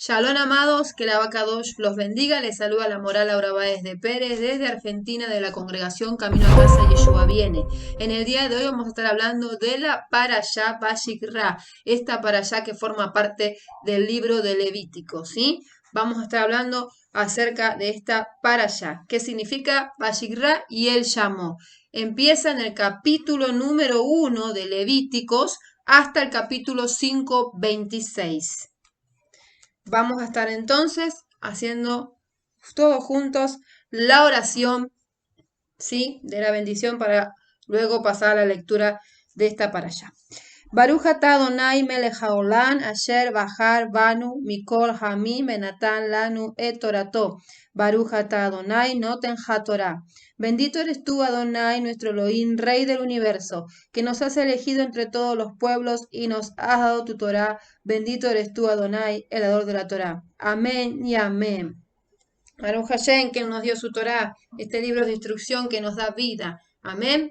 Shalom amados, que la Abacadosh los bendiga. Les saluda la Moral Laura Báez de Pérez desde Argentina de la congregación Camino a Casa Yeshua Viene. En el día de hoy vamos a estar hablando de la Parashá Vayikra, esta Parashá que forma parte del libro de Levítico, ¿sí? Vamos a estar hablando acerca de esta Parashá. ¿Qué significa Vayikra? Y él llamó. Empieza en el capítulo número 1 de Levíticos hasta el capítulo 5:26. Vamos a estar entonces haciendo todos juntos la oración, ¿sí?, de la bendición para luego pasar a la lectura de esta parashá. Baruch atah Adonai melech haolam asher bahar banu mikol hamim venatan lanu et torato. Baruch atah Adonai noten hatorá. Bendito eres tú, Adonai, nuestro Elohim, Rey del universo, que nos has elegido entre todos los pueblos y nos has dado tu Torá. Bendito eres tú, Adonai, el dador de la Torá. Amén y amén. Baruch Hashem, que nos dio su Torá, este libro de instrucción que nos da vida. Amén.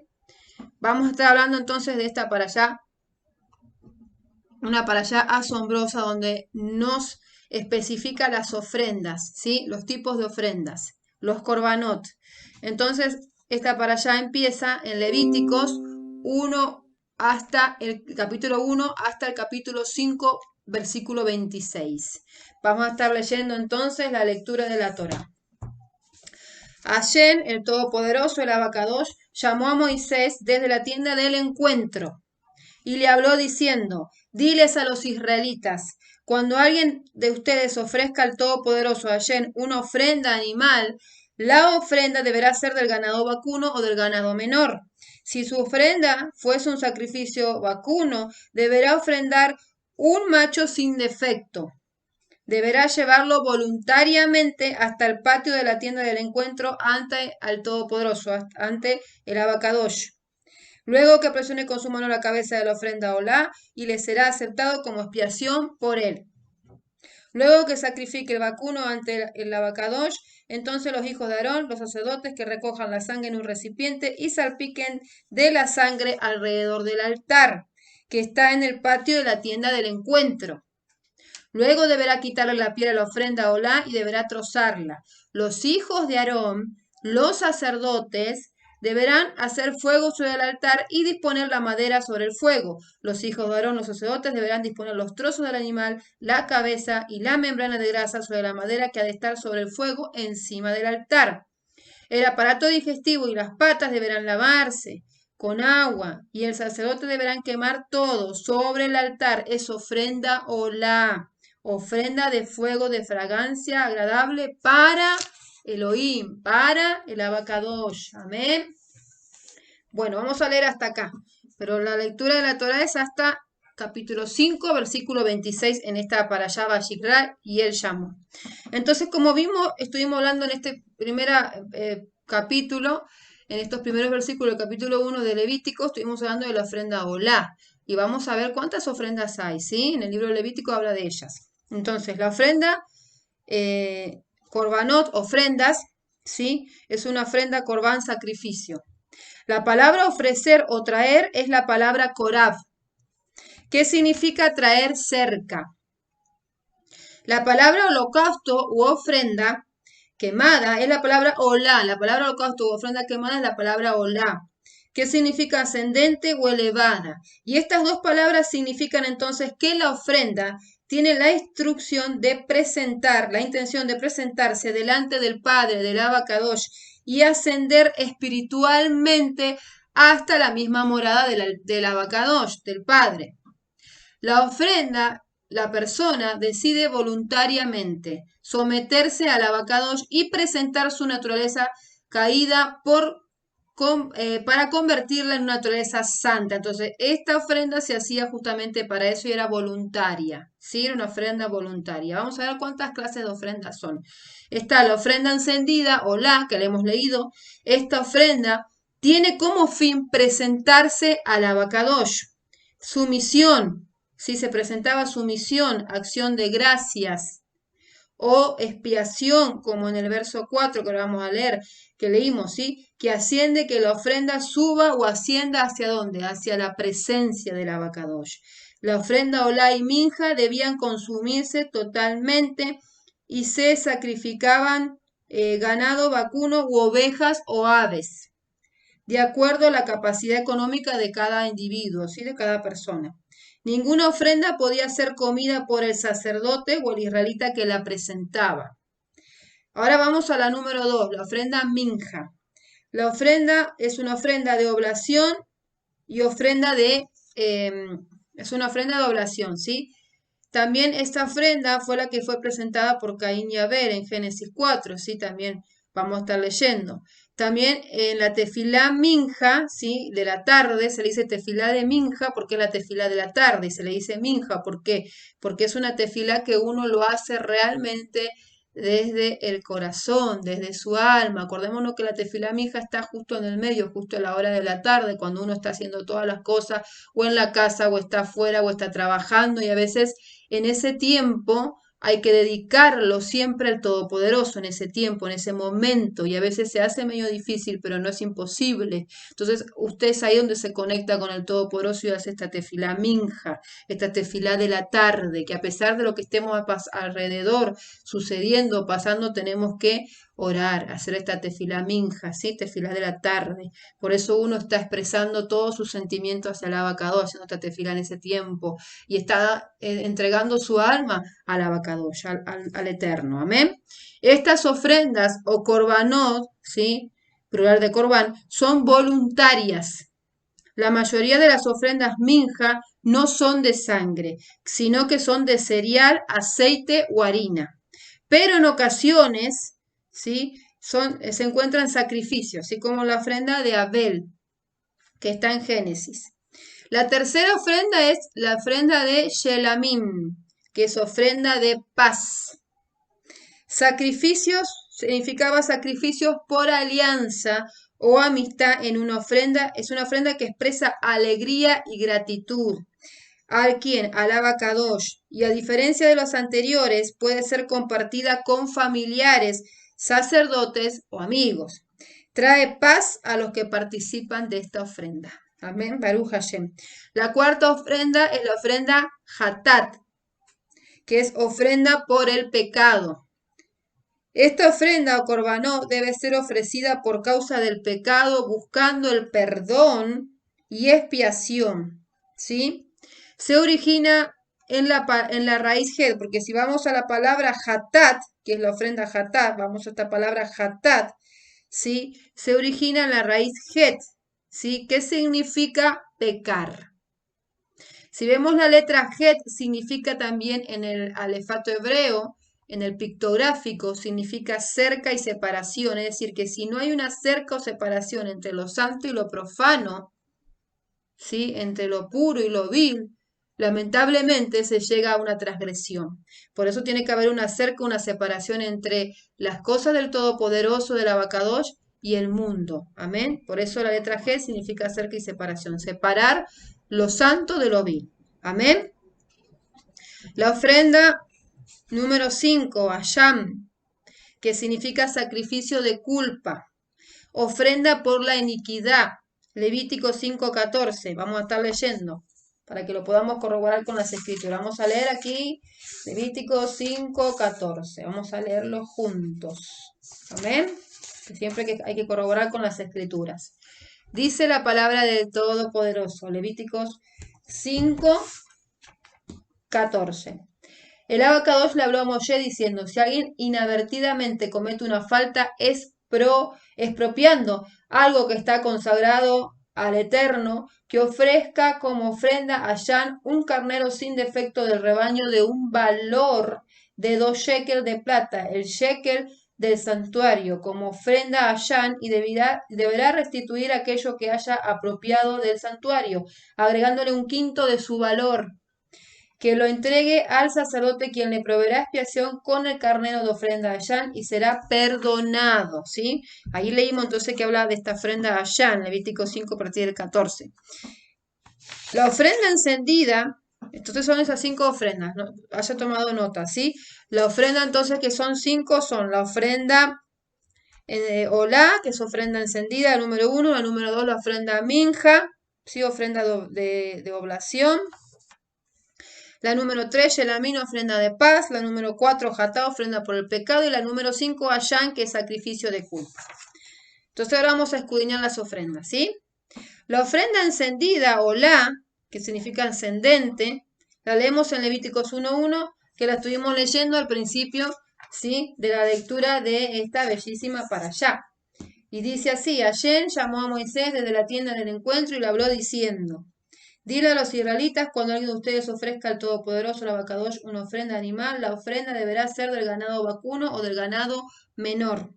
Vamos a estar hablando entonces de esta parashá, una parashá asombrosa donde nos especifica las ofrendas, ¿sí? Los tipos de ofrendas, los korbanot. Entonces, esta parashá empieza en Levíticos 1 hasta el capítulo 1 hasta el capítulo 5, versículo 26. Vamos a estar leyendo entonces la lectura de la Torá. Hashem, el Todopoderoso, el Abacadosh, llamó a Moisés desde la tienda del encuentro y le habló diciendo: diles a los israelitas, cuando alguien de ustedes ofrezca al Todopoderoso Hashem una ofrenda animal, la ofrenda deberá ser del ganado vacuno o del ganado menor. Si su ofrenda fuese un sacrificio vacuno, deberá ofrendar un macho sin defecto. Deberá llevarlo voluntariamente hasta el patio de la tienda del encuentro ante al Todopoderoso, ante el Abacadosh. Luego que presione con su mano la cabeza de la ofrenda olá y le será aceptado como expiación por él. Luego que sacrifique el vacuno ante el Abacadosh, entonces los hijos de Aarón, los sacerdotes, que recojan la sangre en un recipiente y salpiquen de la sangre alrededor del altar, que está en el patio de la tienda del encuentro. Luego deberá quitarle la piel a la ofrenda olá y deberá trozarla. Los hijos de Aarón, los sacerdotes, deberán hacer fuego sobre el altar y disponer la madera sobre el fuego. Los hijos de Aarón, los sacerdotes, deberán disponer los trozos del animal, la cabeza y la membrana de grasa sobre la madera que ha de estar sobre el fuego encima del altar. El aparato digestivo y las patas deberán lavarse con agua y el sacerdote deberán quemar todo sobre el altar. Es ofrenda olá, ofrenda de fuego de fragancia agradable para Elohim, para el Abacadosh. Amén. Bueno, vamos a leer hasta acá, pero la lectura de la Torá es hasta capítulo 5, versículo 26 en esta parashá Vayikra y él llamó. Entonces, como vimos, estuvimos hablando en este primer capítulo, en estos primeros versículos del capítulo 1 de Levítico, estuvimos hablando de la ofrenda olá. Y vamos a ver cuántas ofrendas hay, ¿sí? En el libro de Levítico habla de ellas. Entonces, la ofrenda, korbanot, ofrendas, ¿sí? Es una ofrenda corbán, sacrificio. La palabra ofrecer o traer es la palabra korab, que significa traer cerca. La palabra holocausto u ofrenda quemada es la palabra olá. La palabra holocausto u ofrenda quemada es la palabra olá, que significa ascendente o elevada. Y estas dos palabras significan entonces que la ofrenda tiene la instrucción de presentar, la intención de presentarse delante del Padre, del Abacadosh, y ascender espiritualmente hasta la misma morada del Abacadosh, del Padre. La ofrenda, la persona decide voluntariamente someterse al Abacadosh y presentar su naturaleza caída para convertirla en una naturaleza santa. Entonces, esta ofrenda se hacía justamente para eso y era voluntaria, ¿sí? Era una ofrenda voluntaria. Vamos a ver cuántas clases de ofrendas son. Está la ofrenda encendida, olá, que le hemos leído. Esta ofrenda tiene como fin presentarse al Abacadosh. Su misión, si se presentaba su misión, acción de gracias o expiación, como en el verso 4 que ahora vamos a leer, que leímos, ¿sí? Que asciende, que la ofrenda suba o ascienda hacia dónde, hacia la presencia del Abacadosh. La ofrenda olá y minja debían consumirse totalmente y se sacrificaban ganado vacuno u ovejas o aves, de acuerdo a la capacidad económica de cada individuo, ¿sí? De cada persona. Ninguna ofrenda podía ser comida por el sacerdote o el israelita que la presentaba. Ahora vamos a la número 2, la ofrenda minja. La ofrenda es una ofrenda de oblación y ofrenda es una ofrenda de oblación, ¿sí? También esta ofrenda fue la que fue presentada por Caín y Abel en Génesis 4, ¿sí? También vamos a estar leyendo. También en la tefilá minja, ¿sí? De la tarde, se le dice tefilá de minja porque es la tefilá de la tarde, y se le dice minja, ¿por qué? Porque es una tefilá que uno lo hace realmente desde el corazón, desde su alma. Acordémonos que la tefilá minja está justo en el medio, justo a la hora de la tarde, cuando uno está haciendo todas las cosas, o en la casa, o está afuera, o está trabajando, y a veces en ese tiempo hay que dedicarlo siempre al Todopoderoso, en ese tiempo, en ese momento, y a veces se hace medio difícil, pero no es imposible. Entonces, usted es ahí donde se conecta con el Todopoderoso y hace esta tefilá minja, esta tefilá de la tarde, que a pesar de lo que estemos alrededor sucediendo, pasando, tenemos que orar, hacer esta tefilá minja, ¿sí? Tefilá de la tarde. Por eso uno está expresando todos sus sentimientos hacia el abacadó, haciendo esta tefilá en ese tiempo, y está entregando su alma al abacadosh, al Eterno. Amén. Estas ofrendas o korbanot, ¿sí? Plural de corbán, son voluntarias. La mayoría de las ofrendas minja no son de sangre, sino que son de cereal, aceite o harina. Pero en ocasiones, ¿sí? Se encuentran sacrificios, así como la ofrenda de Abel, que está en Génesis. La tercera ofrenda es la ofrenda de Shelamim, que es ofrenda de paz. Sacrificios significaba sacrificios por alianza o amistad en una ofrenda. Es una ofrenda que expresa alegría y gratitud. ¿A quién? Al abacadosh. Y a diferencia de los anteriores, puede ser compartida con familiares, sacerdotes o amigos. Trae paz a los que participan de esta ofrenda. Amén, Baruch Hashem. La cuarta ofrenda es la ofrenda Hatat, que es ofrenda por el pecado. Esta ofrenda o corbanó debe ser ofrecida por causa del pecado, buscando el perdón y expiación, ¿sí? Se origina en la raíz het, porque si vamos a la palabra hatat, que es la ofrenda hatat, vamos a esta palabra hatat, ¿sí? Se origina en la raíz het, ¿sí? ¿Qué significa pecar? Si vemos la letra het, significa también en el alefato hebreo, en el pictográfico, significa cerca y separación, es decir, que si no hay una cerca o separación entre lo santo y lo profano, ¿sí? Entre lo puro y lo vil, lamentablemente se llega a una transgresión. Por eso tiene que haber una cerca, una separación entre las cosas del Todopoderoso, del Abacadosh, y el mundo. Amén. Por eso la letra G significa cerca y separación. Separar lo santo de lo vil. Amén. La ofrenda número 5, Asham, que significa sacrificio de culpa. Ofrenda por la iniquidad. Levítico 5:14. Vamos a estar leyendo para que lo podamos corroborar con las escrituras. Vamos a leer aquí Levítico 5:14. Vamos a leerlo juntos. Amén. Siempre hay que corroborar con las escrituras. Dice la palabra del Todopoderoso. Levíticos 5:14. El abacadosh le habló a Moshe diciendo: si alguien inadvertidamente comete una falta, expropiando algo que está consagrado al Eterno, que ofrezca como ofrenda a Yahvé un carnero sin defecto del rebaño de un valor de 2 shekels de plata, el shekel del santuario, como ofrenda a Yahvé, y deberá restituir aquello que haya apropiado del santuario, agregándole 1/5 de su valor, que lo entregue al sacerdote, quien le proveerá expiación con el carnero de ofrenda a Yahvé y será perdonado, ¿sí? Ahí leímos entonces que habla de esta ofrenda a Yahvé, Levítico 5 a partir del 14. La ofrenda encendida, entonces son esas 5 ofrendas, ¿no? Haya tomado nota, ¿sí? La ofrenda entonces que son 5 son la ofrenda Olá, que es ofrenda encendida, la número 1, la número 2 la ofrenda minja, ¿sí? Ofrenda de oblación. La número 3, Yelamín, ofrenda de paz. La número 4, Jatá, ofrenda por el pecado. Y la número 5, Ayán, que es sacrificio de culpa. Entonces ahora vamos a escudriñar las ofrendas, ¿sí? La ofrenda encendida o que significa encendente, la leemos en Levíticos 1:1, que la estuvimos leyendo al principio, ¿sí? De la lectura de esta bellísima parashá. Y dice así: Hashem llamó a Moisés desde la tienda del encuentro y le habló diciendo: dile a los israelitas, cuando alguien de ustedes ofrezca al Todopoderoso, la Bacadosh, una ofrenda animal, la ofrenda deberá ser del ganado vacuno o del ganado menor.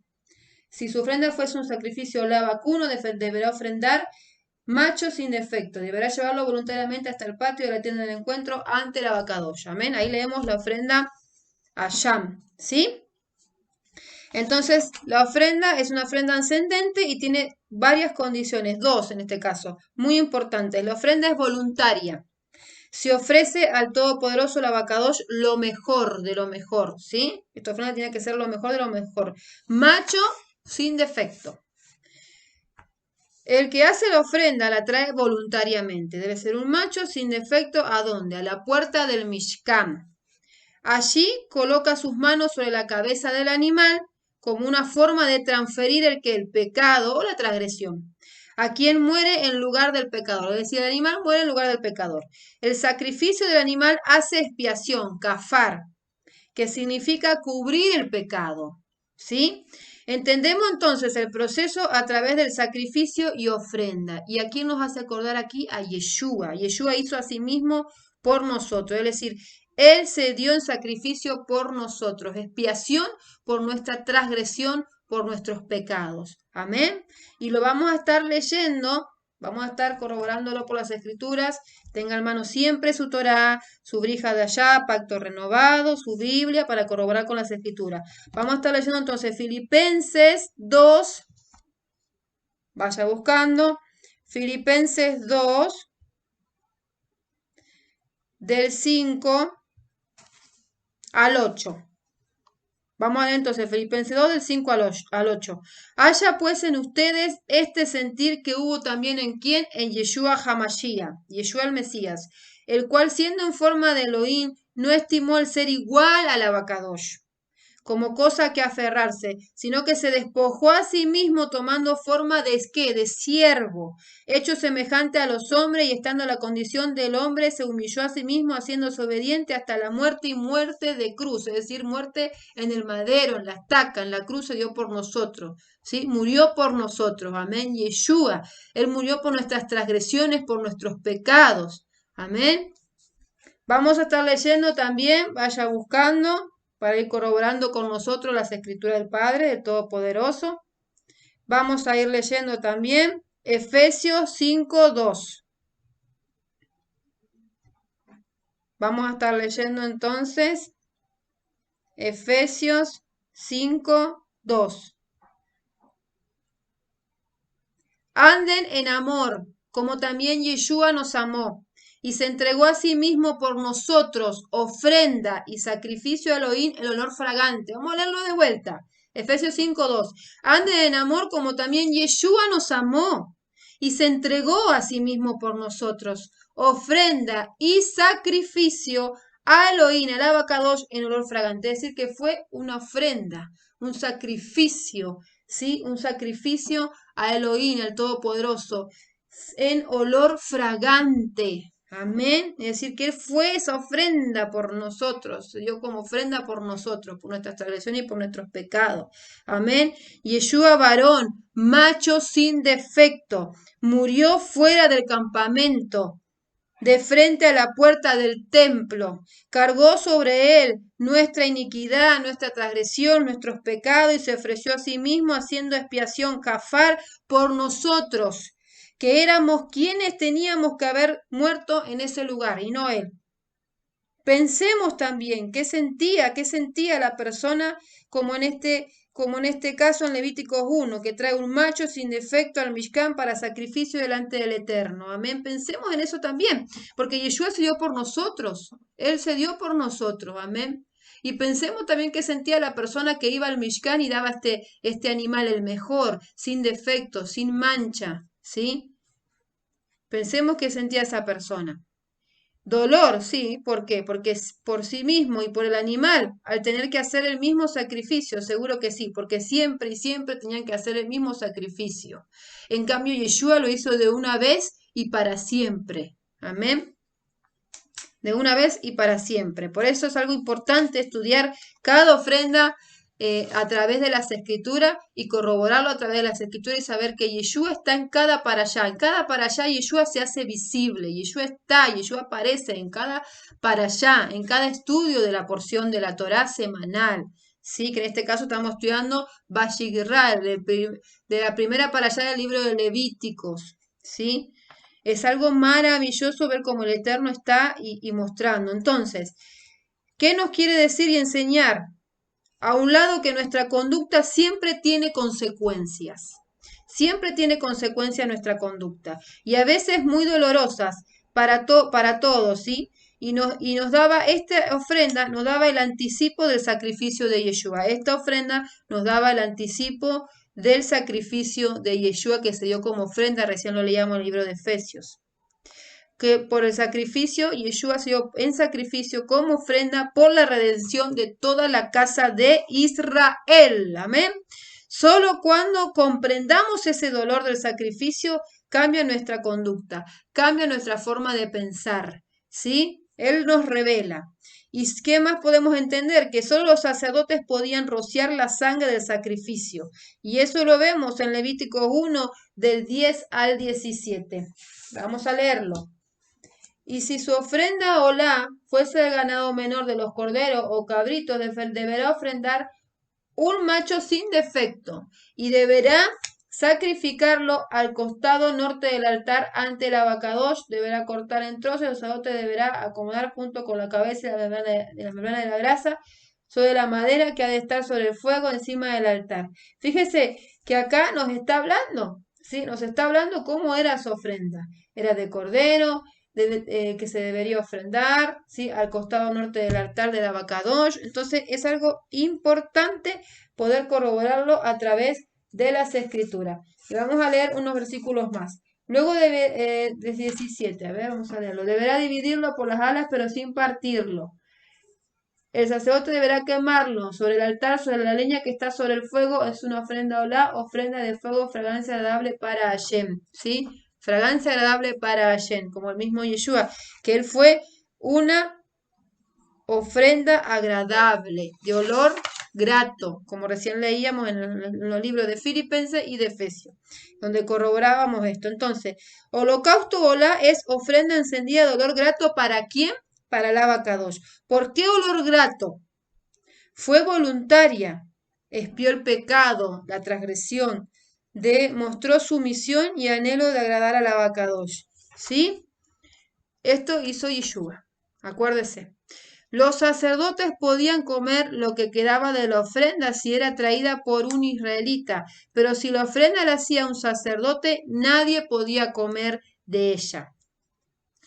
Si su ofrenda fuese un sacrificio vacuno, deberá ofrendar macho sin defecto. Deberá llevarlo voluntariamente hasta el patio de la tienda del encuentro ante la Bacadosh. Amén. Ahí leemos la ofrenda a Yam, ¿sí? Entonces, la ofrenda es una ofrenda ascendente y tiene varias condiciones, dos en este caso, muy importantes. La ofrenda es voluntaria. Se ofrece al Todopoderoso, la Bacadosh, lo mejor de lo mejor, ¿sí? Esta ofrenda tiene que ser lo mejor de lo mejor. Macho sin defecto. El que hace la ofrenda la trae voluntariamente. Debe ser un macho sin defecto. ¿A dónde? A la puerta del Mishkan. Allí coloca sus manos sobre la cabeza del animal como una forma de transferir el pecado o la transgresión a quien muere en lugar del pecador. Es decir, el animal muere en lugar del pecador. El sacrificio del animal hace expiación, kafar, que significa cubrir el pecado. ¿Sí? Entendemos entonces el proceso a través del sacrificio y ofrenda. ¿Y a quién nos hace acordar aquí? A Yeshua. Yeshua hizo a sí mismo por nosotros. Es decir, Él se dio en sacrificio por nosotros, expiación por nuestra transgresión, por nuestros pecados. Amén. Y lo vamos a estar leyendo, vamos a estar corroborándolo por las escrituras. Tenga en mano siempre su Torá, su brija de allá, pacto renovado, su Biblia para corroborar con las escrituras. Vamos a estar leyendo entonces Filipenses 2. Vaya buscando. Filipenses 2, del 5 al 8. Vamos a ver entonces Filipenses 2 del 5 al 8. Haya pues en ustedes este sentir que hubo también en quién, en Yeshua Hamashiach, Yeshua el Mesías, el cual siendo en forma de Elohim no estimó el ser igual al Abacadosh como cosa que aferrarse, sino que se despojó a sí mismo tomando forma de ¿qué? De siervo, hecho semejante a los hombres y estando en la condición del hombre, se humilló a sí mismo, haciéndose obediente hasta la muerte y muerte de cruz, es decir, muerte en el madero, en la estaca, en la cruz se dio por nosotros, ¿sí? Murió por nosotros, amén, Yeshua, Él murió por nuestras transgresiones, por nuestros pecados, amén. Vamos a estar leyendo también, vaya buscando, para ir corroborando con nosotros las escrituras del Padre, del Todopoderoso. Vamos a ir leyendo también Efesios 5:2. Vamos a estar leyendo entonces Efesios 5:2. Anden en amor, como también Yeshua nos amó y se entregó a sí mismo por nosotros, ofrenda y sacrificio a Elohim, el olor fragante. Vamos a leerlo de vuelta. Efesios 5:2. Anden en amor como también Yeshua nos amó y se entregó a sí mismo por nosotros, ofrenda y sacrificio a Elohim, al Abacadosh, en olor fragante. Es decir, que fue una ofrenda, un sacrificio, ¿sí? Un sacrificio a Elohim, al Todopoderoso, en olor fragante. Amén. Es decir, que Él fue esa ofrenda por nosotros, se dio como ofrenda por nosotros, por nuestras transgresiones y por nuestros pecados. Amén. Yeshua varón, macho sin defecto, murió fuera del campamento, de frente a la puerta del templo, cargó sobre él nuestra iniquidad, nuestra transgresión, nuestros pecados y se ofreció a sí mismo haciendo expiación kafar por nosotros, que éramos quienes teníamos que haber muerto en ese lugar y no él. Pensemos también qué sentía la persona como en este caso en Levíticos 1, que trae un macho sin defecto al Mishkan para sacrificio delante del Eterno. Amén. Pensemos en eso también, porque Yeshua se dio por nosotros. Él se dio por nosotros. Amén. Y pensemos también qué sentía la persona que iba al Mishkan y daba este animal el mejor, sin defecto, sin mancha. ¿Sí? Pensemos qué sentía esa persona. Dolor, sí, ¿por qué? Porque es por sí mismo y por el animal, al tener que hacer el mismo sacrificio, seguro que sí, porque siempre y siempre tenían que hacer el mismo sacrificio. En cambio, Yeshua lo hizo de una vez y para siempre. Amén. De una vez y para siempre. Por eso es algo importante estudiar cada ofrenda a través de las escrituras y corroborarlo a través de las escrituras y saber que Yeshua está en cada para allá. En cada para allá Yeshua se hace visible. Yeshua está, Yeshua aparece en cada para allá, en cada estudio de la porción de la Torá semanal. Sí, que en este caso estamos estudiando Vashigral, de la primera para allá del libro de Levíticos. ¿Sí? Es algo maravilloso ver cómo el Eterno está y mostrando. Entonces, ¿qué nos quiere decir y enseñar? A un lado que nuestra conducta siempre tiene consecuencias. Siempre tiene consecuencias nuestra conducta. Y a veces muy dolorosas para todos, ¿sí? Y nos daba, esta ofrenda nos daba el anticipo del sacrificio de Yeshua. Esta ofrenda nos daba el anticipo del sacrificio de Yeshua que se dio como ofrenda, recién lo leíamos en el libro de Efesios. Que por el sacrificio, Yeshua se dio en sacrificio como ofrenda por la redención de toda la casa de Israel. Amén. Solo cuando comprendamos ese dolor del sacrificio, cambia nuestra conducta, cambia nuestra forma de pensar. ¿Sí? Él nos revela. ¿Y qué más podemos entender? Que solo los sacerdotes podían rociar la sangre del sacrificio. Y eso lo vemos en Levítico 1, del 10 al 17. Vamos a leerlo. Y si su ofrenda olá fuese el ganado menor de los corderos o cabritos, deberá ofrendar un macho sin defecto y deberá sacrificarlo al costado norte del altar ante el abacadosh, deberá cortar en trozos, el sacerdote deberá acomodar junto con la cabeza de la membrana de la grasa sobre la madera que ha de estar sobre el fuego encima del altar. Fíjese que acá nos está hablando, ¿sí? Nos está hablando cómo era su ofrenda. Era de cordero, que se debería ofrendar, ¿sí? Al costado norte del altar del abacadosh. Entonces es algo importante poder corroborarlo a través de las escrituras. Y vamos a leer unos versículos más. Luego de 17, a ver, vamos a leerlo. Deberá dividirlo por las alas, pero sin partirlo. El sacerdote deberá quemarlo sobre el altar, sobre la leña que está sobre el fuego. Es una ofrenda olá, ofrenda de fuego, fragancia agradable para Hashem. ¿Sí? Fragancia agradable para Hashem, como el mismo Yeshua, que él fue una ofrenda agradable, de olor grato, como recién leíamos en los libros de Filipenses y de Efesios, donde corroborábamos esto. Entonces, holocausto olá es ofrenda encendida de olor grato ¿para quién? Para el abacadosh. ¿Por qué olor grato? Fue voluntaria, expió el pecado, la transgresión, mostró sumisión y anhelo de agradar al abacadosh. ¿Sí? Esto hizo Yeshua. Acuérdese. Los sacerdotes podían comer lo que quedaba de la ofrenda si era traída por un israelita, pero si la ofrenda la hacía un sacerdote, nadie podía comer de ella.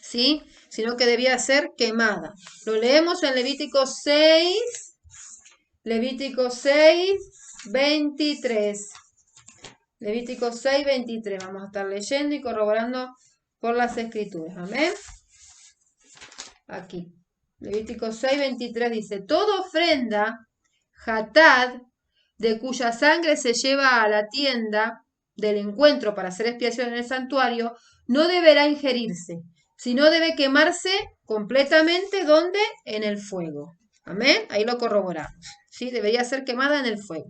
¿Sí? Sino que debía ser quemada. Lo leemos en Levítico 6, 23. Levítico 6, 23. Vamos a estar leyendo y corroborando por las escrituras. Amén. Aquí. Levítico 6, 23 dice, toda ofrenda, hatad, de cuya sangre se lleva a la tienda del encuentro para hacer expiación en el santuario, no deberá ingerirse, sino debe quemarse completamente, ¿dónde? En el fuego. Amén. Ahí lo corroboramos. ¿Sí? Debería ser quemada en el fuego.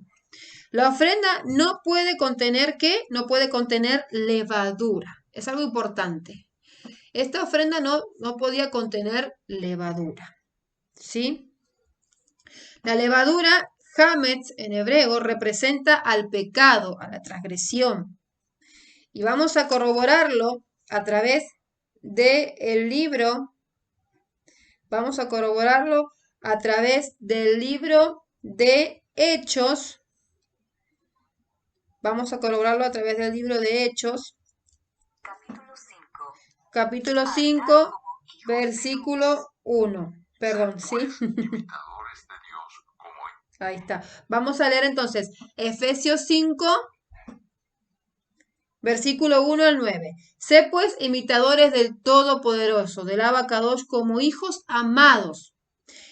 La ofrenda no puede contener, ¿qué? No puede contener levadura. Es algo importante. Esta ofrenda no podía contener levadura. ¿Sí? La levadura, hametz en hebreo, representa al pecado, a la transgresión. Y vamos a corroborarlo a través del libro. Vamos a corroborarlo a través del libro de Hechos. Vamos a corroborarlo a través del libro de Hechos. Capítulo 5, versículo 1. Perdón, ¿sí? Ahí está. Vamos a leer entonces Efesios 5, Versículo 1 al 9. Sé pues imitadores del Todopoderoso, del Abacadosh, como hijos amados.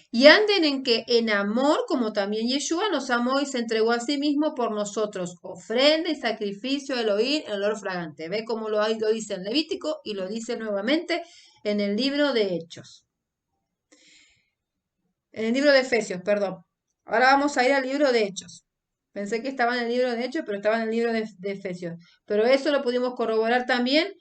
Y anden en amor, como también Yeshua nos amó y se entregó a sí mismo por nosotros, ofrenda y sacrificio a Elohim en olor fragante. Ve cómo lo dice en Levítico y lo dice nuevamente en el libro de Hechos. En el libro de Efesios, perdón. Ahora vamos a ir al libro de Hechos. Pensé que estaba en el libro de Hechos, pero estaba en el libro de Efesios. Pero eso lo pudimos corroborar también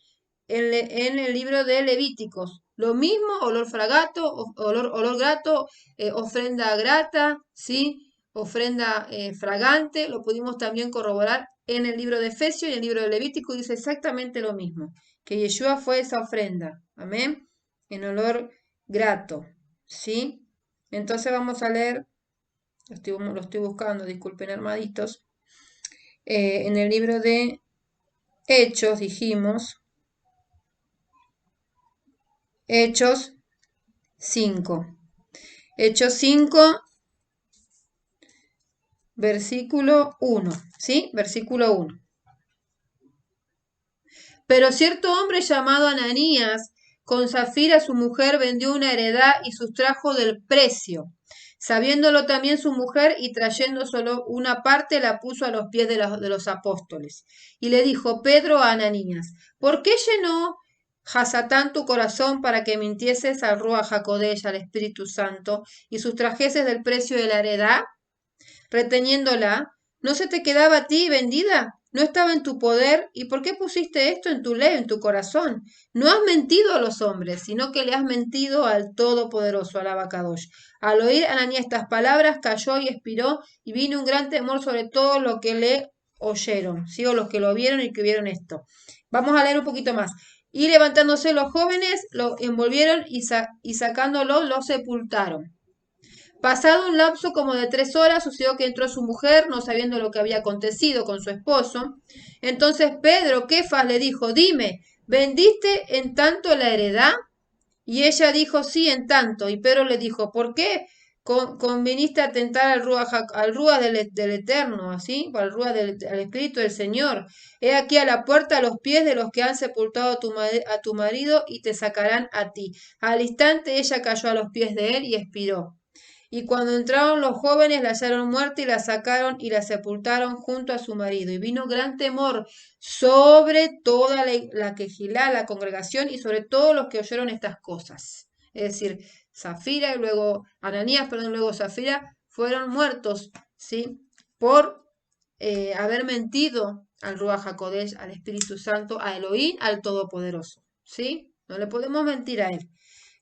en el libro de Levíticos. Lo mismo, olor fragato, olor grato, ofrenda grata, ¿sí? Ofrenda fragante, lo pudimos también corroborar en el libro de Efesios y el libro de Levítico dice exactamente lo mismo, que Yeshua fue esa ofrenda, amén, en olor grato, ¿sí? Entonces vamos a leer, lo estoy buscando, disculpen hermanitos, en el libro de Hechos dijimos, Hechos 5. Hechos 5, versículo 1. ¿Sí? Versículo 1. Pero cierto hombre llamado Ananías, con Zafira su mujer, vendió una heredad y sustrajo del precio. Sabiéndolo también su mujer y trayendo solo una parte, la puso a los pies de los apóstoles. Y le dijo Pedro a Ananías, ¿por qué llenó Hasatán tu corazón para que mintieses al Ruach HaKodesh, al Espíritu Santo, y sustrajeses del precio de la heredad? Reteniéndola, ¿no se te quedaba a ti vendida? ¿No estaba en tu poder? ¿Y por qué pusiste esto en tu ley, en tu corazón? No has mentido a los hombres, sino que le has mentido al Todopoderoso, al Abacadosh. Al oír Ananías estas palabras, cayó y expiró, y vino un gran temor sobre todo lo que le oyeron, ¿sí? O los que lo vieron y que vieron esto. Vamos a leer un poquito más. Y levantándose los jóvenes, lo envolvieron y sacándolo, lo sepultaron. Pasado un lapso como de 3 horas, sucedió que entró su mujer, no sabiendo lo que había acontecido con su esposo. Entonces Pedro, Kefas, le dijo, dime, ¿vendiste en tanto la heredad? Y ella dijo, sí, en tanto. Y Pedro le dijo, ¿por qué conviniste a tentar al Rúa del Eterno, así? Al Rúa al Espíritu del Señor. He aquí a la puerta a los pies de los que han sepultado a tu marido y te sacarán a ti. Al instante ella cayó a los pies de él y expiró. Y cuando entraron los jóvenes la hallaron muerta y la sacaron y la sepultaron junto a su marido. Y vino gran temor sobre toda la quejilá, la congregación, y sobre todos los que oyeron estas cosas. Es decir, Zafira y luego Ananías, perdón, luego Zafira, fueron muertos, ¿sí? Por haber mentido al Ruach HaKodesh, al Espíritu Santo, a Elohim, al Todopoderoso, ¿sí? No le podemos mentir a él.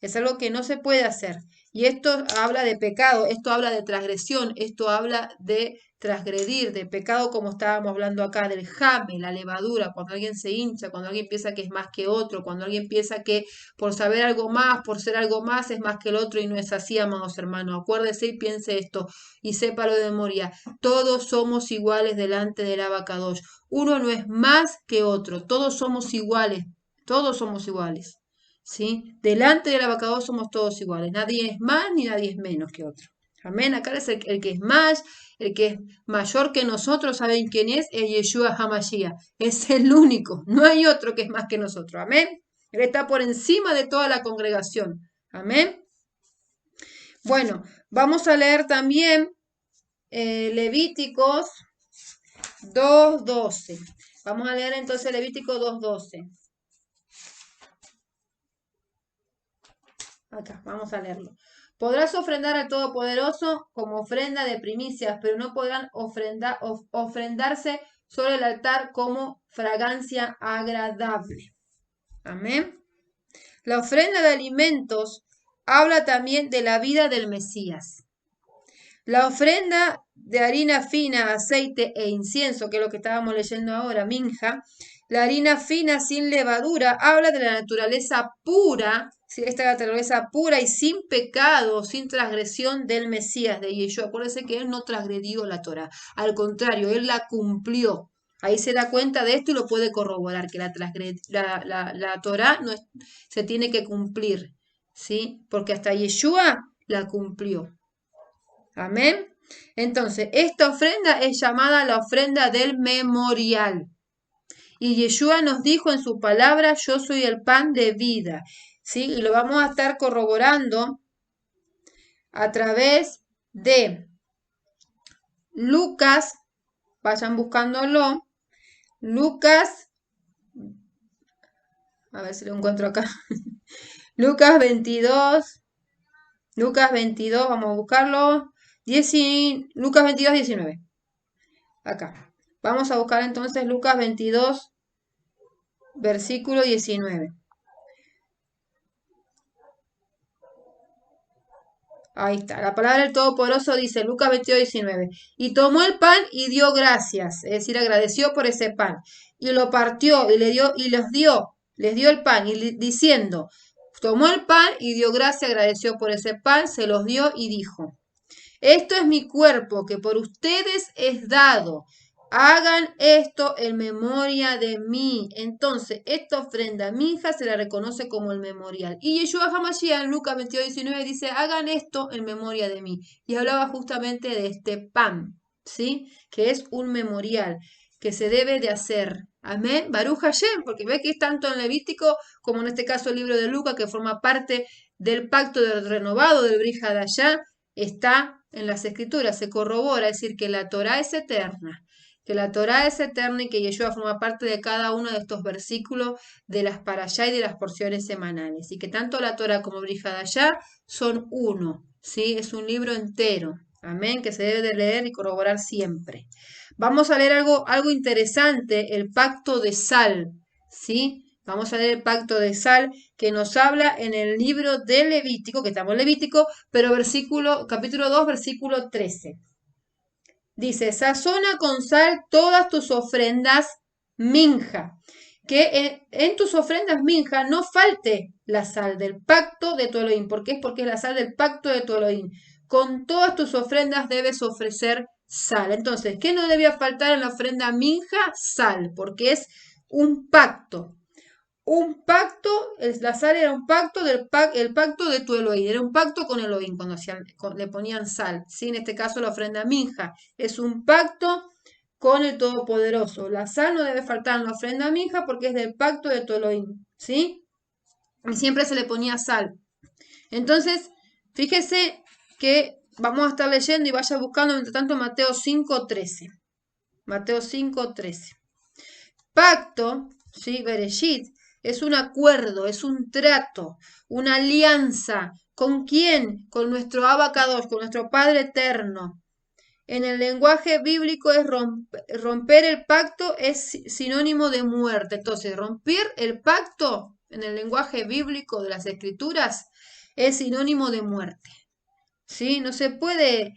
Es algo que no se puede hacer. Y esto habla de pecado, esto habla de transgresión, esto habla de transgredir, de pecado como estábamos hablando acá, del jame, la levadura, cuando alguien se hincha, cuando alguien piensa que es más que otro, cuando alguien piensa que por saber algo más, por ser algo más, es más que el otro y no es así, amados hermanos. Acuérdese y piense esto y sépalo de memoria. Todos somos iguales delante del Abacadosh. Uno no es más que otro, todos somos iguales, todos somos iguales. ¿Sí? Delante del Abacadosh somos todos iguales. Nadie es más ni nadie es menos que otro. Amén. Acá es el que es más, el que es mayor que nosotros. ¿Saben quién es? Es Yeshua HaMashiach. Es el único. No hay otro que es más que nosotros. Amén. Él está por encima de toda la congregación. Amén. Bueno, vamos a leer también Levíticos 2:12. Vamos a leer entonces Levítico 2:12. Acá, vamos a leerlo. Podrás ofrendar al Todopoderoso como ofrenda de primicias, pero no podrán ofrendarse sobre el altar como fragancia agradable. Amén. La ofrenda de alimentos habla también de la vida del Mesías. La ofrenda de harina fina, aceite e incienso, que es lo que estábamos leyendo ahora, minja, la harina fina sin levadura habla de la naturaleza pura, esta naturaleza pura y sin pecado, sin transgresión del Mesías, de Yeshua. Acuérdense que él no transgredió la Torah, al contrario, él la cumplió. Ahí se da cuenta de esto y lo puede corroborar, que la Torah no se tiene que cumplir, ¿sí? Porque hasta Yeshua la cumplió. Amén. Entonces, esta ofrenda es llamada la ofrenda del memorial. Y Yeshua nos dijo en su palabra, yo soy el pan de vida. ¿Sí? Y lo vamos a estar corroborando a través de Lucas, vayan buscándolo, Lucas, a ver si lo encuentro acá, Lucas 22, vamos a buscarlo, Lucas 22, 19, acá. Vamos a buscar entonces Lucas 22, versículo 19. Ahí está, la palabra del Todopoderoso dice, Lucas 22, 19, y tomó el pan y dio gracias, es decir, agradeció por ese pan, y lo partió y les dio el pan, y diciendo, tomó el pan y dio gracias, agradeció por ese pan, se los dio y dijo, esto es mi cuerpo que por ustedes es dado. Hagan esto en memoria de mí. Entonces, esta ofrenda minja se la reconoce como el memorial. Y Yeshua HaMashiach en Lucas 22, 19 dice, hagan esto en memoria de mí. Y hablaba justamente de este pan, ¿sí? Que es un memorial que se debe de hacer. Amén. Baruch Hashem, porque ve que es tanto en Levítico como en este caso el libro de Lucas, que forma parte del pacto del renovado del Brit Hadashah, está en las escrituras, se corrobora, es decir, que la Torá es eterna, y que Yeshua forma parte de cada uno de estos versículos de las parashá y de las porciones semanales, y que tanto la Torá como Brit Hadashah son uno, ¿sí? Es un libro entero, amén, que se debe de leer y corroborar siempre. Vamos a leer algo interesante, el pacto de sal, ¿sí? Vamos a leer el pacto de sal que nos habla en el libro de Levítico, que estamos en Levítico, pero capítulo 2, versículo 13. Dice, sazona con sal todas tus ofrendas minja. Que en tus ofrendas minja no falte la sal del pacto de tu Elohim. ¿Por qué? Porque es la sal del pacto de tu Elohim. Con todas tus ofrendas debes ofrecer sal. Entonces, ¿qué no debía faltar en la ofrenda minja? Sal, porque es un pacto. La sal era un pacto el pacto de tu Elohim, era un pacto con Elohim cuando le ponían sal, ¿sí? En este caso la ofrenda minja, es un pacto con el Todopoderoso. La sal no debe faltar en la ofrenda minja porque es del pacto de tu Elohim, ¿sí? Y siempre se le ponía sal. Entonces, fíjese que vamos a estar leyendo y vaya buscando, mientras tanto, Mateo 5:13. Mateo 5:13. Pacto, ¿sí? Bereshit. Es un acuerdo, es un trato, una alianza. ¿Con quién? Con nuestro Abacados, con nuestro Padre Eterno. En el lenguaje bíblico es romper el pacto es sinónimo de muerte. Entonces, romper el pacto en el lenguaje bíblico de las Escrituras es sinónimo de muerte. ¿Sí? No se puede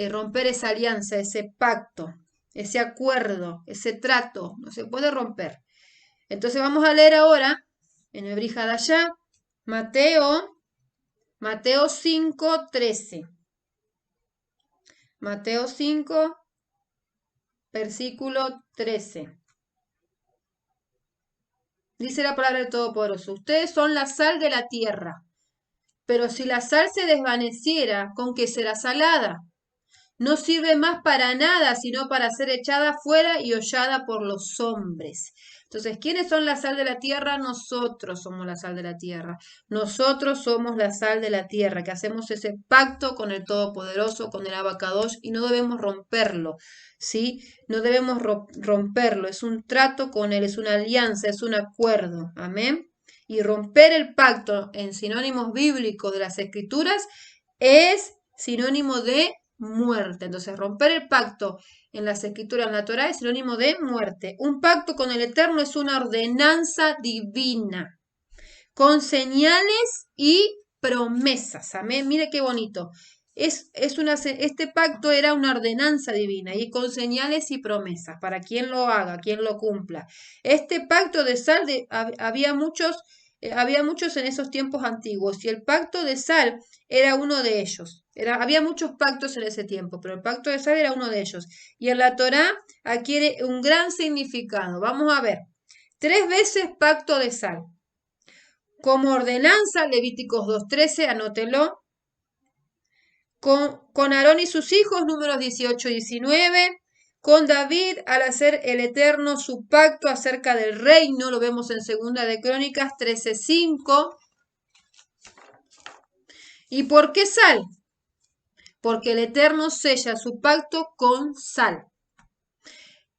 romper esa alianza, ese pacto, ese acuerdo, ese trato. No se puede romper. Entonces vamos a leer ahora en el Brit Hadashah Mateo 5:13. Mateo 5, versículo 13. Dice la palabra del Todopoderoso, ustedes son la sal de la tierra, pero si la sal se desvaneciera, ¿con qué será salada? No sirve más para nada, sino para ser echada fuera y hollada por los hombres. Entonces, ¿quiénes son la sal de la tierra? Nosotros somos la sal de la tierra. Nosotros somos la sal de la tierra, que hacemos ese pacto con el Todopoderoso, con el Abacadosh, y no debemos romperlo, ¿sí? No debemos romperlo. Es un trato con él, es una alianza, es un acuerdo. Amén. Y romper el pacto en sinónimos bíblicos de las Escrituras es sinónimo de muerte. Entonces, romper el pacto en las Escrituras, en la Torá, es sinónimo de muerte. Un pacto con el Eterno es una ordenanza divina, con señales y promesas. Amén. Mire qué bonito. Este pacto era una ordenanza divina y con señales y promesas para quien lo haga, quien lo cumpla. Este pacto de sal, había muchos en esos tiempos antiguos y el pacto de sal era uno de ellos. Había muchos pactos en ese tiempo, pero el pacto de sal era uno de ellos. Y en la Torá adquiere un gran significado. Vamos a ver. 3 veces pacto de sal. Como ordenanza, Levíticos 2:13, anótelo. Con Aarón y sus hijos, números 18 y 19. con David al hacer el Eterno su pacto acerca del reino, lo vemos en 2 de Crónicas 13:5. ¿Y por qué sal? Porque el Eterno sella su pacto con sal.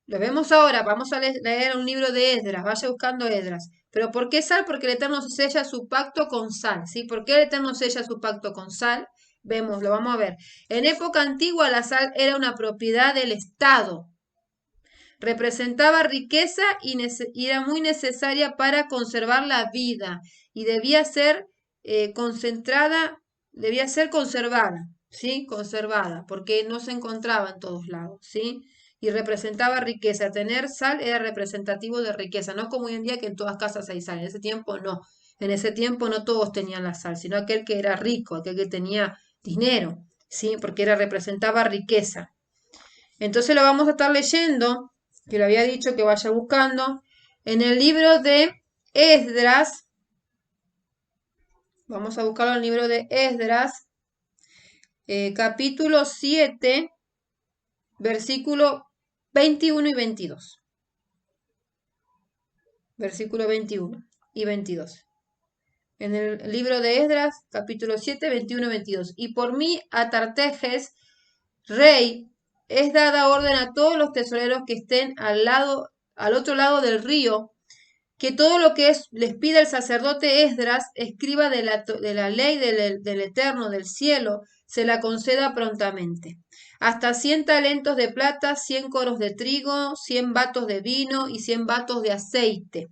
Lo vemos ahora, vamos a leer un libro de Esdras, vaya buscando Esdras. ¿Pero por qué sal? Porque el Eterno sella su pacto con sal, ¿sí? ¿Por qué el Eterno sella su pacto con sal? Vemos, lo vamos a ver. En época antigua la sal era una propiedad del Estado. Representaba riqueza y era muy necesaria para conservar la vida y debía ser debía ser conservada, ¿sí? Conservada, porque no se encontraba en todos lados, ¿sí? Y representaba riqueza. Tener sal era representativo de riqueza, no como hoy en día que en todas casas hay sal. En ese tiempo no. En ese tiempo no todos tenían la sal, sino aquel que era rico, aquel que tenía dinero, ¿sí? Porque representaba riqueza. Entonces lo vamos a estar leyendo, que lo había dicho que vaya buscando, en el libro de Esdras. Vamos a buscarlo en el libro de Esdras, capítulo 7, versículo 21 y 22. Versículo 21 y 22. En el libro de Esdras, capítulo 7, 21 y 22. Y por mí, Atartejes, rey, es dada orden a todos los tesoreros que estén al otro lado del río, que todo lo que les pida el sacerdote Esdras, escriba de la ley del Eterno del cielo, se la conceda prontamente. Hasta 100 talentos de plata, 100 coros de trigo, 100 batos de vino y 100 batos de aceite.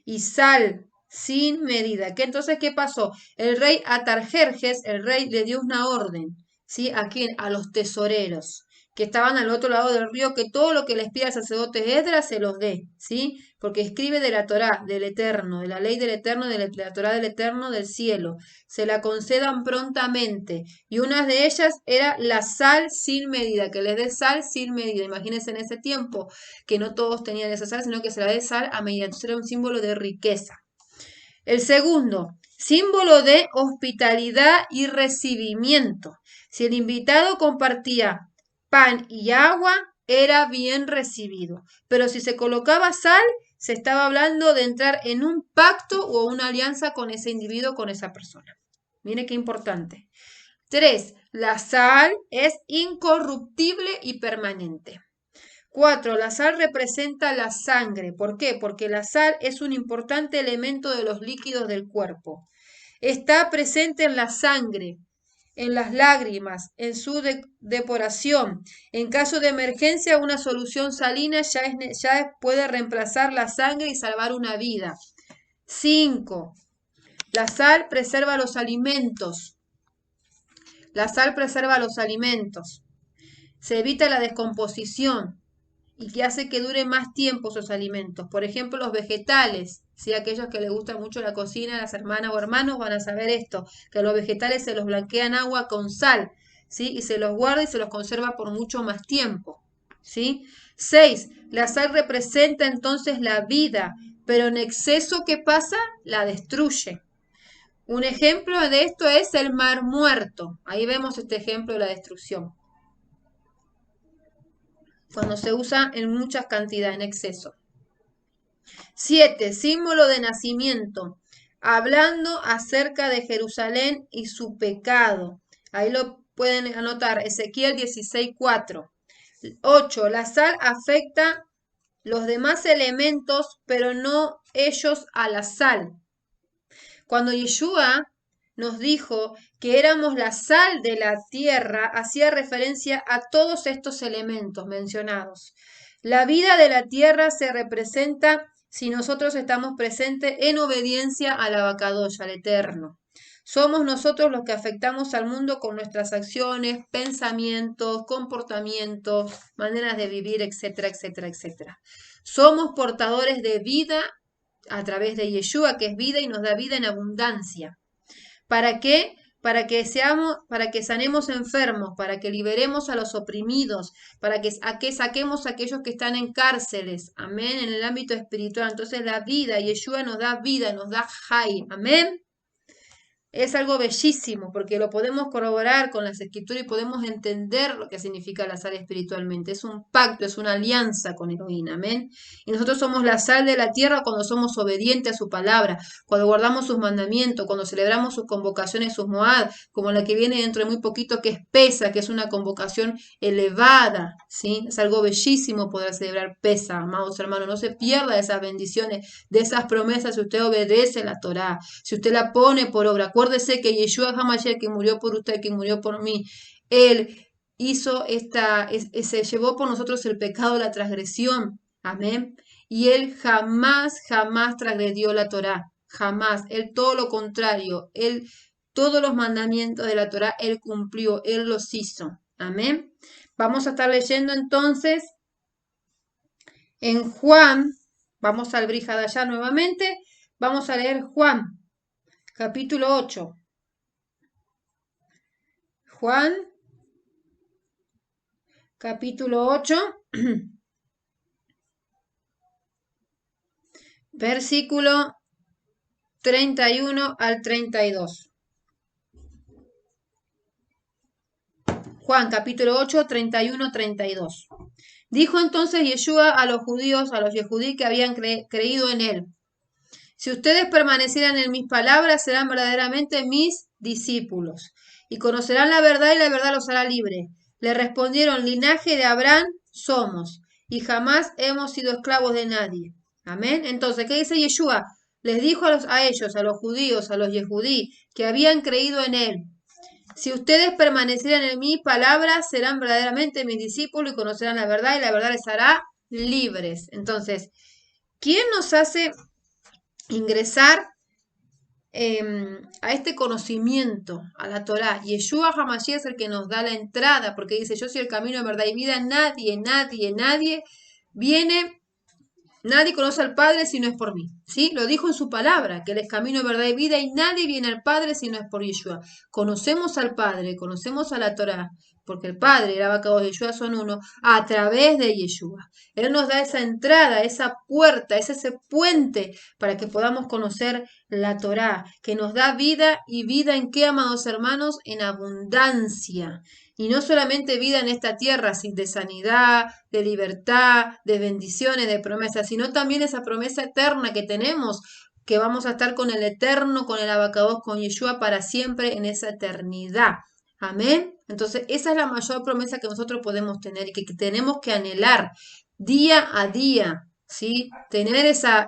Y sal sin medida. Entonces, ¿qué pasó? El rey Atarjerjes, el rey le dio una orden, ¿sí? ¿A quién? A los tesoreros que estaban al otro lado del río, que todo lo que les pida el sacerdote Esdras se los dé, ¿sí? Porque escribe de la Torá, del Eterno, de la ley del Eterno, de la Torá del Eterno del cielo. Se la concedan prontamente. Y una de ellas era la sal sin medida, que les dé sal sin medida. Imagínense en ese tiempo que no todos tenían esa sal, sino que se la dé sal a medida. Entonces era un símbolo de riqueza. El segundo, símbolo de hospitalidad y recibimiento. Si el invitado compartía pan y agua, era bien recibido. Pero si se colocaba sal, se estaba hablando de entrar en un pacto o una alianza con ese individuo, con esa persona. Mire qué importante. 3. La sal es incorruptible y permanente. 4. La sal representa la sangre. ¿Por qué? Porque la sal es un importante elemento de los líquidos del cuerpo. Está presente en la sangre, en las lágrimas, en su depuración. En caso de emergencia, una solución salina ya puede reemplazar la sangre y salvar una vida. 5. La sal preserva los alimentos. La sal preserva los alimentos. Se evita la descomposición y que hace que dure más tiempo esos alimentos. Por ejemplo, los vegetales. ¿Sí? Aquellos que les gusta mucho la cocina, las hermanas o hermanos van a saber esto, que a los vegetales se los blanquea en agua con sal, ¿sí? Y se los guarda y se los conserva por mucho más tiempo, ¿sí? 6. La sal representa entonces la vida, pero en exceso, ¿qué pasa? La destruye. Un ejemplo de esto es el Mar Muerto. Ahí vemos este ejemplo de la destrucción. Cuando se usa en muchas cantidades, en exceso. 7. Símbolo de nacimiento. Hablando acerca de Jerusalén y su pecado. Ahí lo pueden anotar, Ezequiel 16:4. 8. La sal afecta los demás elementos, pero no ellos a la sal. Cuando Yeshua nos dijo que éramos la sal de la tierra, hacía referencia a todos estos elementos mencionados. La vida de la tierra se representa si nosotros estamos presentes en obediencia al Abacadosh, al Eterno. Somos nosotros los que afectamos al mundo con nuestras acciones, pensamientos, comportamientos, maneras de vivir, etcétera, etcétera, etcétera. Somos portadores de vida a través de Yeshua, que es vida y nos da vida en abundancia. ¿Para qué? Para que sanemos enfermos, para que liberemos a los oprimidos, para que saquemos a aquellos que están en cárceles, amén, en el ámbito espiritual. Entonces la vida, Yeshua nos da vida, nos da Jai, amén. Es algo bellísimo porque lo podemos corroborar con las escrituras y podemos entender lo que significa la sal espiritualmente. Es un pacto, es una alianza con Elohim, amén. Y nosotros somos la sal de la tierra cuando somos obedientes a su palabra, cuando guardamos sus mandamientos, cuando celebramos sus convocaciones, sus moad, como la que viene dentro de muy poquito, que es Pesa, que es una convocación elevada, ¿sí? Es algo bellísimo poder celebrar Pesa, amados hermanos. No se pierda de esas bendiciones, de esas promesas si usted obedece la Torá, si usted la pone por obra. Acuérdese que Yeshua HaMashiach, que murió por usted, que murió por mí, él hizo se llevó por nosotros el pecado, la transgresión. Amén. Y él jamás, jamás transgredió la Torá. Jamás. Él todo lo contrario. Él, todos los mandamientos de la Torá, él cumplió, él los hizo. Amén. Vamos a estar leyendo entonces en Juan. Vamos al Brihadayá nuevamente. Vamos a leer Juan, capítulo 8. Juan, capítulo 8, versículo 31 al 32. Juan, capítulo 8, 31, 32. Dijo entonces Yeshua a los judíos, a los yehudí que habían creído en él: si ustedes permanecieran en mis palabras, serán verdaderamente mis discípulos, y conocerán la verdad, y la verdad los hará libre. Le respondieron: linaje de Abraham somos, y jamás hemos sido esclavos de nadie. Amén. Entonces, ¿qué dice Yeshua? Les dijo a ellos, a los judíos, a los yehudí, que habían creído en él: si ustedes permanecieran en mi palabra, serán verdaderamente mis discípulos y conocerán la verdad, y la verdad les hará libres. Entonces, ¿quién nos hace ingresar a este conocimiento, a la Torá? Yeshua HaMashiach es el que nos da la entrada, porque dice: yo soy el camino, verdad y vida. Nadie viene, nadie conoce al Padre si no es por mí. ¿Sí? Lo dijo en su palabra, que él es camino, verdad y vida, y nadie viene al Padre si no es por Yeshua. Conocemos al Padre, conocemos a la Torá, porque el Padre, el Abacados y Yeshua son uno, a través de Yeshua. Él nos da esa entrada, esa puerta, es ese puente para que podamos conocer la Torá, que nos da vida, y vida en qué, amados hermanos, en abundancia. Y no solamente vida en esta tierra, sin de sanidad, de libertad, de bendiciones, de promesas, sino también esa promesa eterna que tenemos, que vamos a estar con el Eterno, con el Abacados, con Yeshua para siempre en esa eternidad. Amén. Entonces, esa es la mayor promesa que nosotros podemos tener y que tenemos que anhelar día a día, ¿sí? Tener esa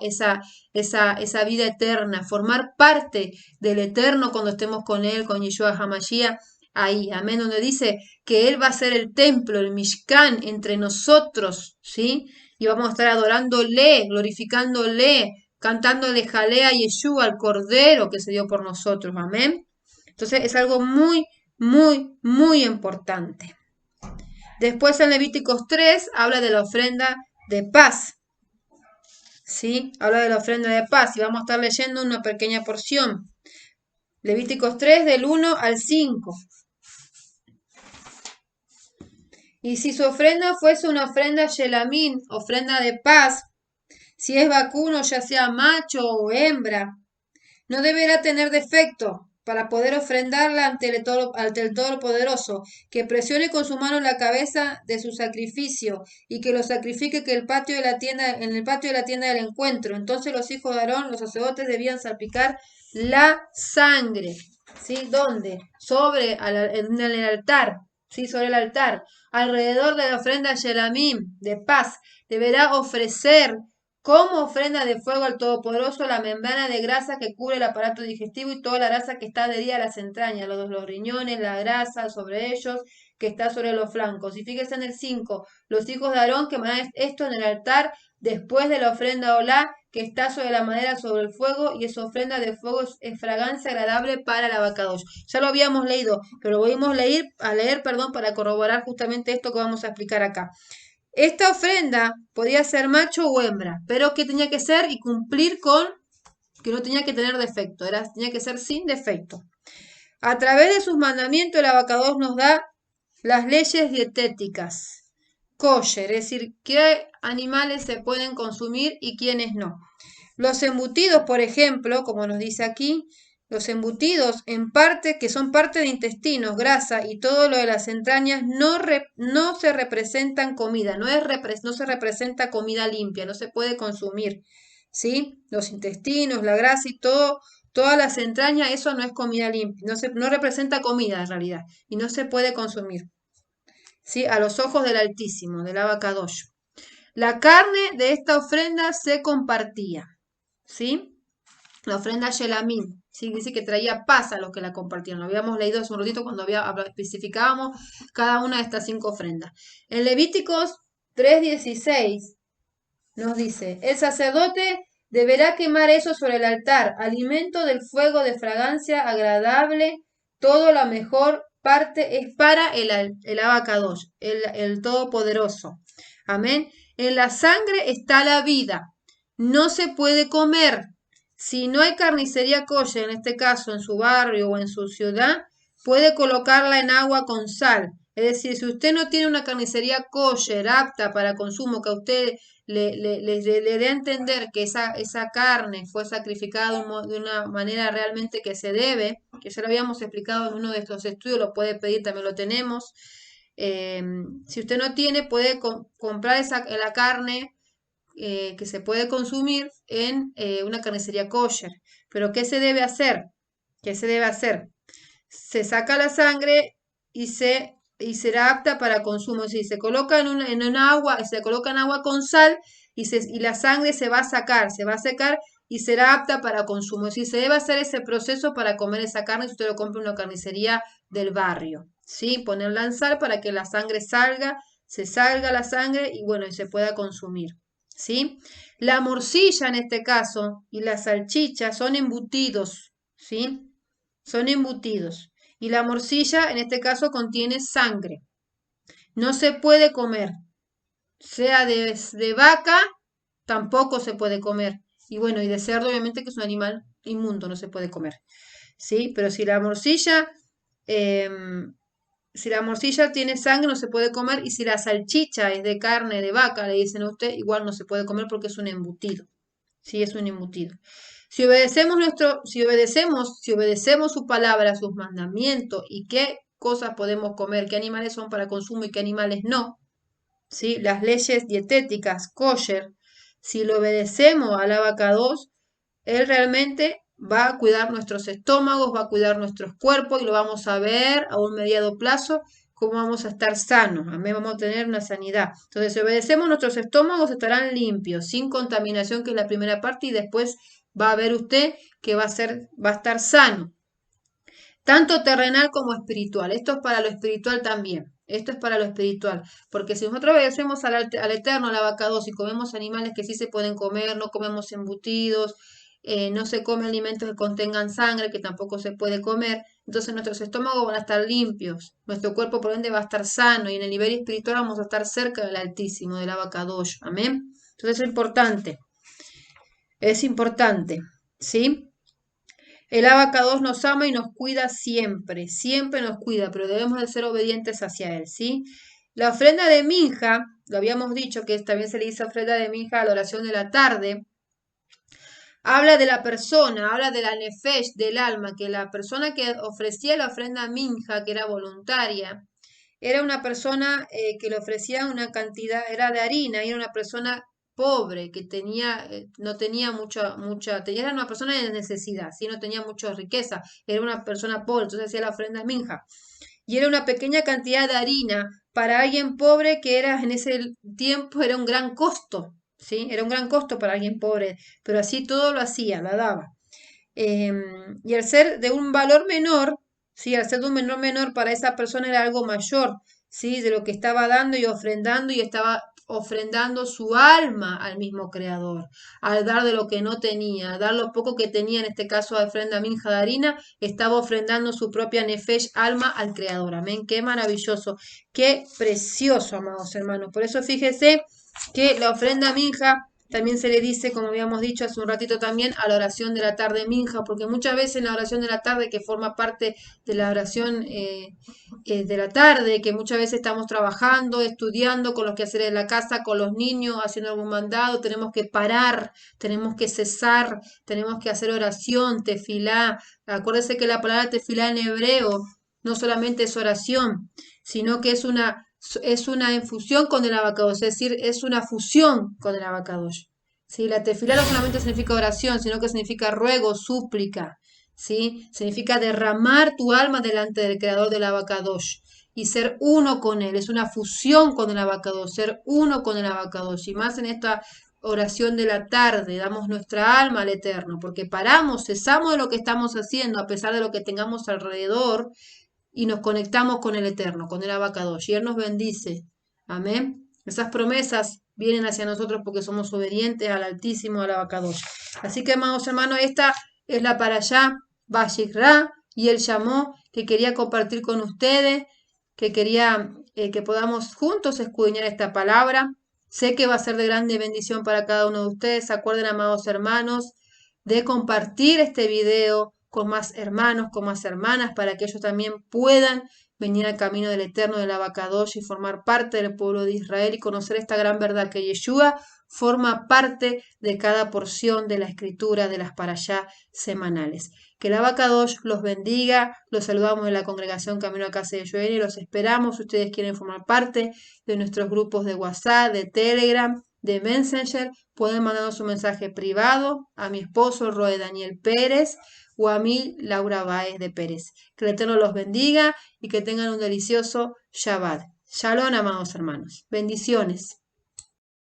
vida eterna, formar parte del Eterno cuando estemos con Él, con Yeshua HaMashiach, ahí, amén, donde dice que Él va a ser el templo, el Mishkan entre nosotros, ¿sí? Y vamos a estar adorándole, glorificándole, cantándole jalea a Yeshua, al Cordero que se dio por nosotros, amén. Entonces es algo muy, muy importante. Después en Levíticos 3 habla de la ofrenda de paz, ¿sí? Habla de la ofrenda de paz y vamos a estar leyendo una pequeña porción. Levíticos 3 del 1 al 5. Y si su ofrenda fuese una ofrenda shelamín, ofrenda de paz, si es vacuno, ya sea macho o hembra, no deberá tener defecto para poder ofrendarla ante el Todopoderoso, que presione con su mano la cabeza de su sacrificio y que lo sacrifique en el patio de la tienda del encuentro. Entonces los hijos de Aarón, los sacerdotes, debían salpicar la sangre. ¿Sí? ¿Dónde? En el altar. ¿Sí? Sobre el altar. Alrededor de la ofrenda Shelamim, de paz, deberá ofrecer como ofrenda de fuego al Todopoderoso la membrana de grasa que cubre el aparato digestivo y toda la grasa que está adherida a las entrañas, los riñones, la grasa sobre ellos que está sobre los flancos. Y fíjese en el 5, los hijos de Aarón quemarán esto en el altar después de la ofrenda olá que está sobre la madera sobre el fuego, y esa ofrenda de fuego es fragancia agradable para el abacados. Ya lo habíamos leído, pero lo volvimos a leer, para corroborar justamente esto que vamos a explicar acá. Esta ofrenda podía ser macho o hembra, pero que tenía que ser y cumplir con que no tenía que tener defecto, tenía que ser sin defecto. A través de sus mandamientos, el abacados nos da las leyes dietéticas, kosher, es decir, qué animales se pueden consumir y quiénes no. Los embutidos, por ejemplo, como nos dice aquí, Los embutidos en parte, que son parte de intestinos, grasa y todo lo de las entrañas, no se representan comida, no se representa comida limpia, no se puede consumir, ¿sí? Los intestinos, la grasa y todo, todas las entrañas, eso no es comida limpia, no representa comida en realidad, y no se puede consumir, ¿sí? A los ojos del Altísimo, del Abacadosh. La carne de esta ofrenda se compartía, ¿sí? La ofrenda Shelamim, ¿sí? Dice que traía paz a los que la compartieron. Lo habíamos leído hace un ratito cuando especificábamos cada una de estas 5 ofrendas. En Levíticos 3:16 nos dice, el sacerdote deberá quemar eso sobre el altar, alimento del fuego de fragancia agradable, todo la mejor parte es para el Abacadosh, el Todopoderoso. Amén. En la sangre está la vida. No se puede comer. Si no hay carnicería kosher, en este caso en su barrio o en su ciudad, puede colocarla en agua con sal. Es decir, si usted no tiene una carnicería kosher apta para consumo, que a usted le dé a entender que esa carne fue sacrificada de una manera realmente que se debe, que ya lo habíamos explicado en uno de estos estudios, lo puede pedir, también lo tenemos. Si usted no tiene, puede comprar la carne que se puede consumir en una carnicería kosher. Pero ¿qué se debe hacer? ¿Qué se debe hacer? Se saca la sangre y será apta para consumo. Si se coloca en un agua, se coloca en agua con sal y la sangre se va a sacar, se va a secar y será apta para consumo. Si se debe hacer ese proceso para comer esa carne, si usted lo compra en una carnicería del barrio, ¿sí? Ponerla en sal para que la sangre salga, se salga la sangre y bueno, y se pueda consumir, ¿sí? La morcilla en este caso y la salchicha son embutidos, ¿sí? Son embutidos. Y la morcilla en este caso contiene sangre. No se puede comer. Sea de vaca, tampoco se puede comer. Y bueno, y de cerdo obviamente que es un animal inmundo, no se puede comer. ¿Sí? Pero si la morcilla tiene sangre no se puede comer y si la salchicha es de carne de vaca, le dicen a usted, igual no se puede comer porque es un embutido. Sí, es un embutido. Si obedecemos su palabra, sus mandamientos y qué cosas podemos comer, qué animales son para consumo y qué animales no, ¿sí? Las leyes dietéticas, kosher, si lo obedecemos al abacados, él realmente va a cuidar nuestros estómagos, va a cuidar nuestros cuerpos y lo vamos a ver a un mediano plazo cómo vamos a estar sanos, amén, vamos a tener una sanidad. Entonces, si obedecemos, nuestros estómagos estarán limpios, sin contaminación, que es la primera parte, y después va a ver usted que va a estar sano, tanto terrenal como espiritual. Esto es para lo espiritual también. Esto es para lo espiritual, porque si nosotros obedecemos al Eterno, al abacados, y comemos animales que sí se pueden comer, no comemos embutidos, no se come alimentos que contengan sangre, que tampoco se puede comer, entonces nuestros estómagos van a estar limpios, nuestro cuerpo por ende va a estar sano y en el nivel espiritual vamos a estar cerca del Altísimo, del abacados. Amén. Entonces es importante, ¿sí? El abacados nos ama y nos cuida siempre, siempre nos cuida, pero debemos de ser obedientes hacia él, ¿sí? La ofrenda de minja, lo habíamos dicho que también se le dice ofrenda de minja a la oración de la tarde, habla de la persona, habla de la nefesh, del alma, que la persona que ofrecía la ofrenda minja, que era voluntaria, era una persona que le ofrecía una cantidad, era de harina, y era una persona pobre, que no tenía era una persona de necesidad, ¿sí? No tenía mucha riqueza, era una persona pobre, entonces hacía la ofrenda minja. Y era una pequeña cantidad de harina para alguien pobre que era en ese tiempo era un gran costo, ¿sí? Era un gran costo para alguien pobre, pero así todo lo hacía, la daba. Y al ser de un valor menor, ¿sí? Al ser de un menor menor para esa persona era algo mayor, ¿sí? De lo que estaba dando y estaba ofrendando su alma al mismo Creador, al dar de lo que no tenía, dar lo poco que tenía, en este caso a ofrenda minja de harina, estaba ofrendando su propia nefesh, alma al Creador. Amén, qué maravilloso, qué precioso, amados hermanos. Por eso fíjese que la ofrenda minja También se le dice, como habíamos dicho hace un ratito también, a la oración de la tarde minja, porque muchas veces en la oración de la tarde, que forma parte de la oración de la tarde, que muchas veces estamos trabajando, estudiando, con los quehaceres de la casa, con los niños, haciendo algún mandado, tenemos que parar, tenemos que cesar, tenemos que hacer oración, tefilá. Acuérdese que la palabra tefilá en hebreo no solamente es oración, sino que es una infusión con el abacados, es decir, es una fusión con el abacados. ¿Sí? La tefilá no solamente significa oración, sino que significa ruego, súplica. ¿Sí? Significa derramar tu alma delante del creador del abacados y ser uno con él. Es una fusión con el abacados, ser uno con el abacados. Y más en esta oración de la tarde, damos nuestra alma al Eterno, porque paramos, cesamos de lo que estamos haciendo, a pesar de lo que tengamos alrededor, y nos conectamos con el Eterno, con el Abacadosh, y Él nos bendice. Amén. Esas promesas vienen hacia nosotros porque somos obedientes al Altísimo, al Abacadosh. Así que, amados hermanos, esta es la Parashá Vayikra, y Él llamó, que quería compartir con ustedes, que quería que podamos juntos escudriñar esta palabra. Sé que va a ser de grande bendición para cada uno de ustedes. Se acuerden, amados hermanos, de compartir este video con más hermanos, con más hermanas, para que ellos también puedan venir al camino del Eterno del Abacadosh y formar parte del pueblo de Israel y conocer esta gran verdad que Yeshua forma parte de cada porción de la escritura de las parashá semanales. Que el Abacadosh los bendiga, los saludamos de la congregación Camino a Casa de Yeshua y los esperamos. Si ustedes quieren formar parte de nuestros grupos de WhatsApp, de Telegram, de Messenger, pueden mandarnos un mensaje privado a mi esposo Roe Daniel Pérez o a mí Laura Báez de Pérez. Que el Eterno los bendiga y que tengan un delicioso Shabbat. Shalom, amados hermanos. Bendiciones.